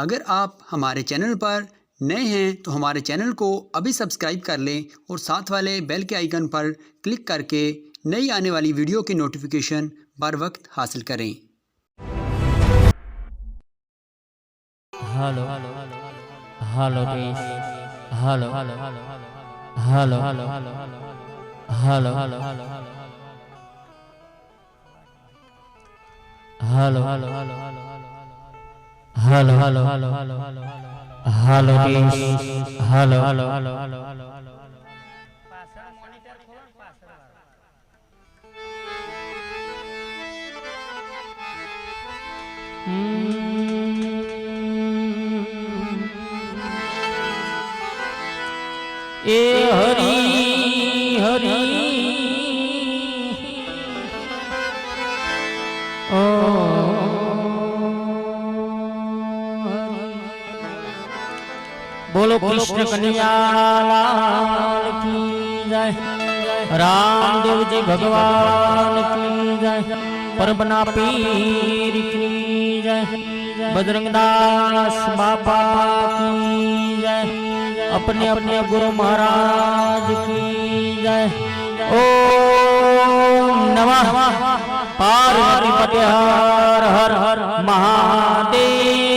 अगर आप हमारे चैनल पर नए हैं तो हमारे चैनल को अभी सब्सक्राइब कर लें और साथ वाले बेल के आइकन पर क्लिक करके नई आने वाली वीडियो की नोटिफिकेशन बर वक्त हासिल करें। Hello hello hello hello hello hello hello hello hello hello ए हरी हरी ओ बोलो कृष्ण कन्हैया लाल की जय, रामदेव जी भगवान की जय, परबना पीर की जय, बजरंगदास बाबा की जय, अपने अपने गुरु महाराज की जय। ओम नमः पार्वती पते हर हर हर महादेव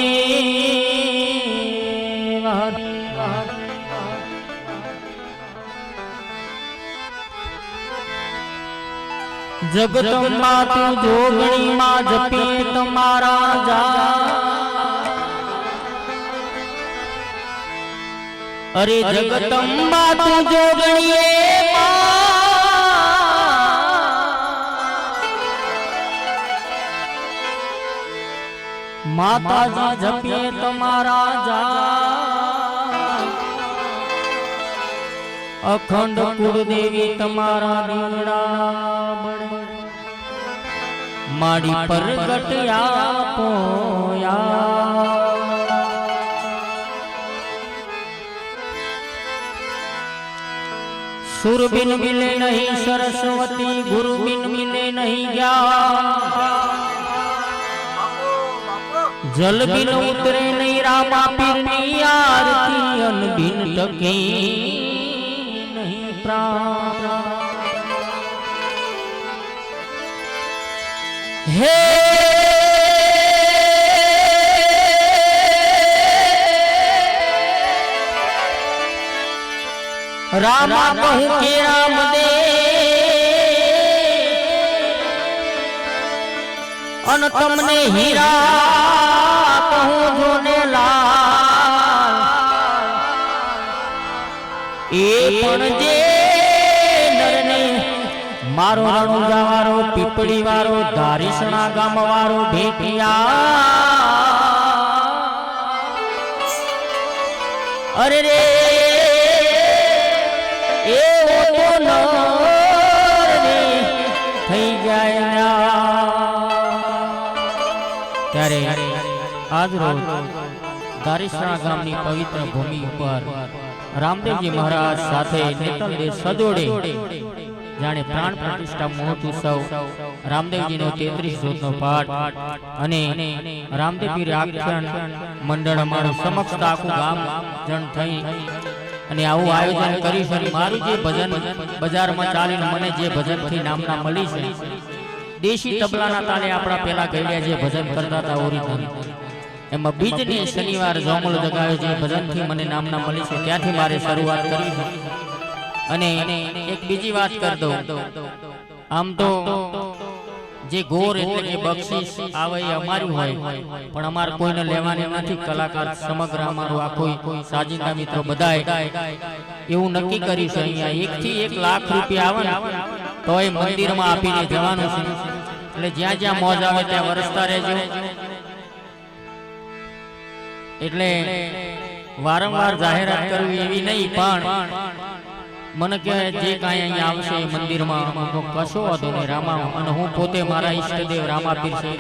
हर हर। जगदम्बा तू जोगणी मां जपे तुम्हारा जा, अरे जगदम्बा तू जोगणी माता जी जपे तुम्हारा जा, अखंड कुलदेवी तुम्हारा दीवड़ा माड़ी प्रगट पोया। सुर बिन मिले नहीं सरस्वती, गुरु बिन मिले नहीं ज्ञान, जल बिन उतरे नहीं रामा पीरनी आरती, अन बिन टके नहीं प्राण। हे रामा कहूँ के राम दे, अन तमने हीरा कहूँ जोने लाल, ए पण जे नरने मारो रણુજા वारो पीपड़ी वारो धारीसणा गाम वारो भेटिया, अरे रे एवो तो नर रे થઈ જાય। ત્યારે આજ રોજ ધારીસણા ગામની પવિત્ર ભૂમિ ઉપર રામદેવજી મહારાજ સાથે નેતલ દે સદોડે જાણે પ્રાણ પ્રતિષ્ઠા મહોત્સવ, રામદેવજીનો 33 જોતનો પાઠ અને રામદેવપીર આખ્યાન મંડળ અમારું સમક્ષ આખું ગામ જણ થઈ અને આવું આયોજન કરી છે। મારું જે ભજન બજારમાં ચાલીને મને જે ભજનથી નામના મળી છે, દેશી તબલાના તાલે આપણા પેલા ગઈડિયા જે ભજન કરતા હતા ઓરિજિનલ, એમાં બીજની શનિવાર જોમલ જગાયો જે ભજનથી મને નામના મળી છે, ત્યાંથી મારે શરૂઆત કરી છે। અને એક બીજી વાત કરી દઉં, આમ તો જે ગોર એટલે કે બક્ષિસ આવે એ અમારું હોય, પણ અમારે કોઈને લેવાની નથી। કલાકાર સમગ્ર અમારું આ કોઈ સાજિંદા મિત્રો બધાએ એવું નક્કી કર્યું છે, અહીંયા 1 થી 1 લાખ રૂપિયા આવે ને તો એ મંદિરમાં આપીને જવાનું છે। એટલે જ્યાં જ્યાં મોજ આવે ત્યાં વરસતા રહેજો। એટલે વારંવાર જાહેરાત કરવી એવી નહીં, પણ મને કહે જે કાંઈ અહીંયા આવશે મંદિરમાં કશો વાંધો નહીં રામા, અને હું પોતે મારા ઈષ્ટદેવ રામાપીર છે,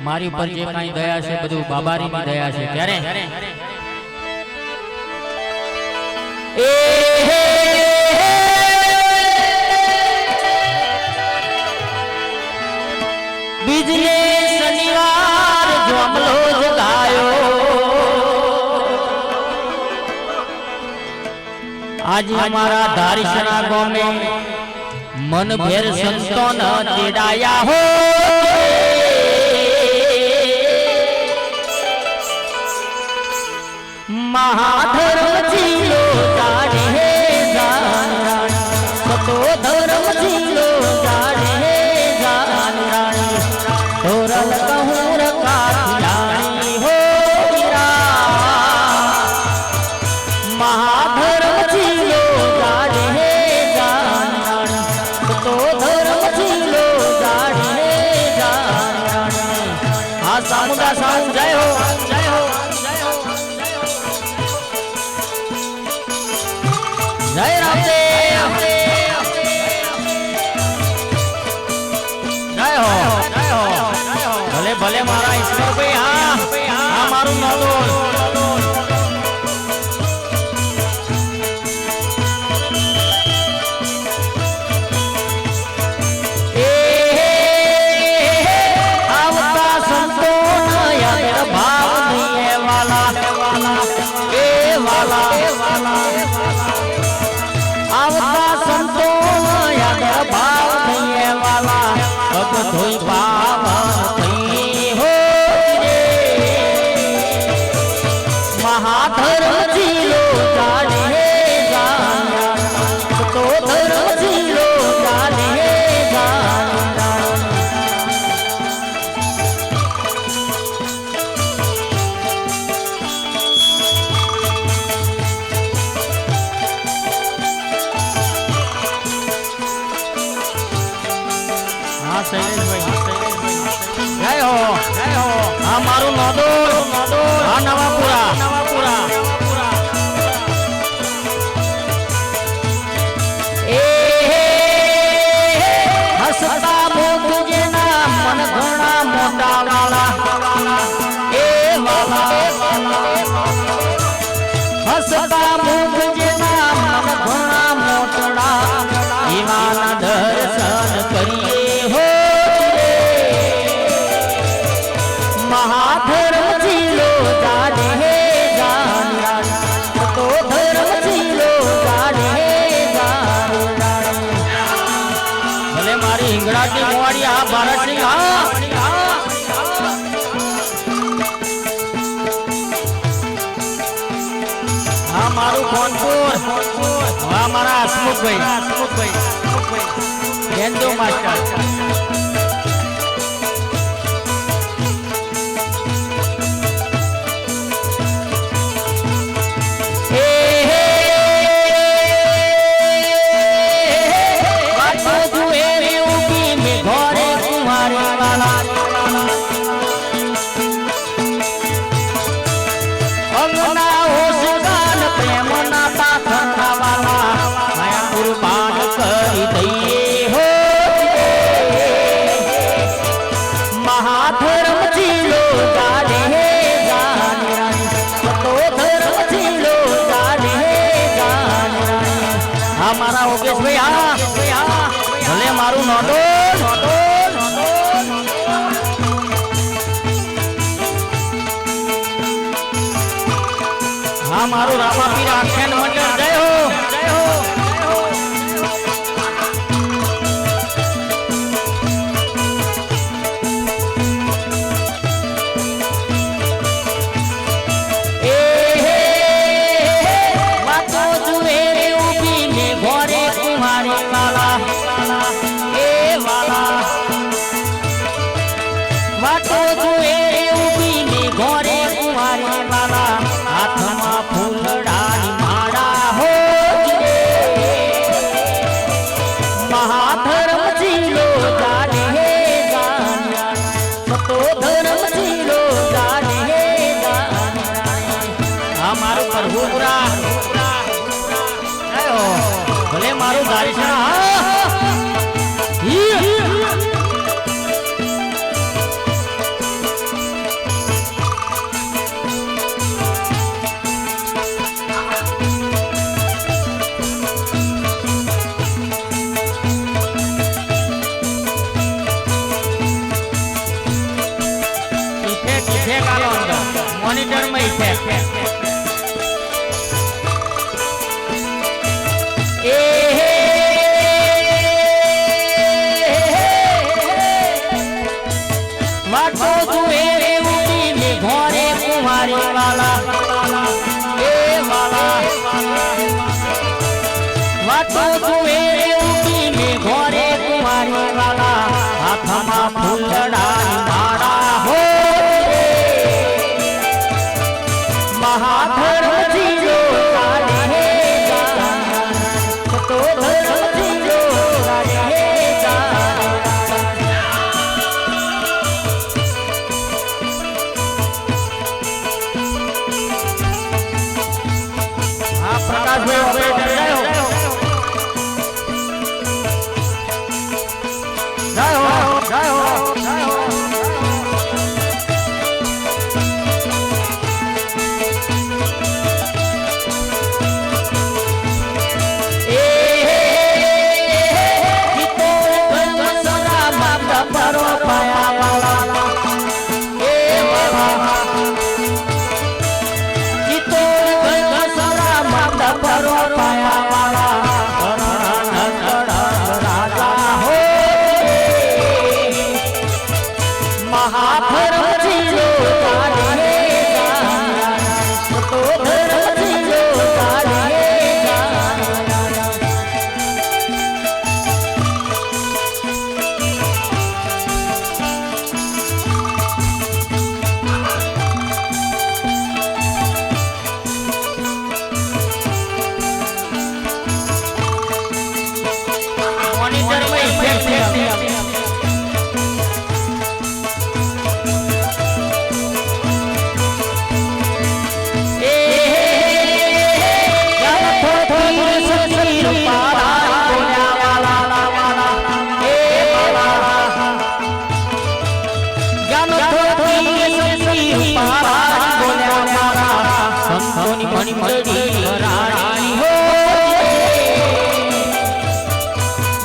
મારી પર જે કાંઈ દયા છે બધું બાબારીની દયા છે। ત્યારે બીજને શનિવાર જોમલો જગાયો आज हमारा धारिशना गांव में मन भेर संतों न तेड़ाया हो महाधर्म जीलो जाने हे जान सतो धर्म जीलो जाने हे जान तोरल कहूर काठियाणी हो महाधर्म जीलो जाने हे जान सतो धर्म जीलो जाने हे जान हाँ सामुदा सामु जय हो जय हो जय रामदेव जय हो भले भले मारा ईश्वर भाई हाँ मारू नदोल आवता संतों याद भाव दिए वाला ए वाला आवता संतों याद भाव दिए वाला अब धोई भाव नहीं हो महाधर्म जीलो जाने जान तो धर्म जीलो जाने जान जय हो हाँ मारू नदोल हाँ नवापुरा हसता मुख जेना मन घणा मोटा वाला ए वाला हसता मुख जेना मन घणा मोटड़ा ईमान दर्शन करिए हो महाधर्म जीलो जाने जान तो धर्म जीलो जाने जान भले मारी हिंगड़ा की मोवाड़ी हाँ भारत सिंह हाँ मारू फोनपुर हाँ मारा हसमुख भाई हिंदू मास्टर महाधर्म जीलो जाने जान तो धर्म जीलो जाने जान हमारा ओकेश भैया भले मारू नडोल हाँ मारू रामापीर आख्यान मंडल जय हो वाटो जुए उभी में घोरे कुमारी वाला हाथ में फूलडानी माड़ा हो महाधर्म जीलो जाने जान तो धर्म जीलो जाने जान हमारो प्रभुपुरा भले मारो दारिशना मॉनिटर में इफेक्ट ઘોરે કુંવારી વાલા એ વાલા વાતો જુએ ઉઠી મે ઘોરે કુંવારી વાલા હાથમાં ફૂલડાની માળા હો મહાધર્મ જીરો ચાલે તો ધર્મ જીરો ચાલે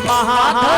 મહાધર્મ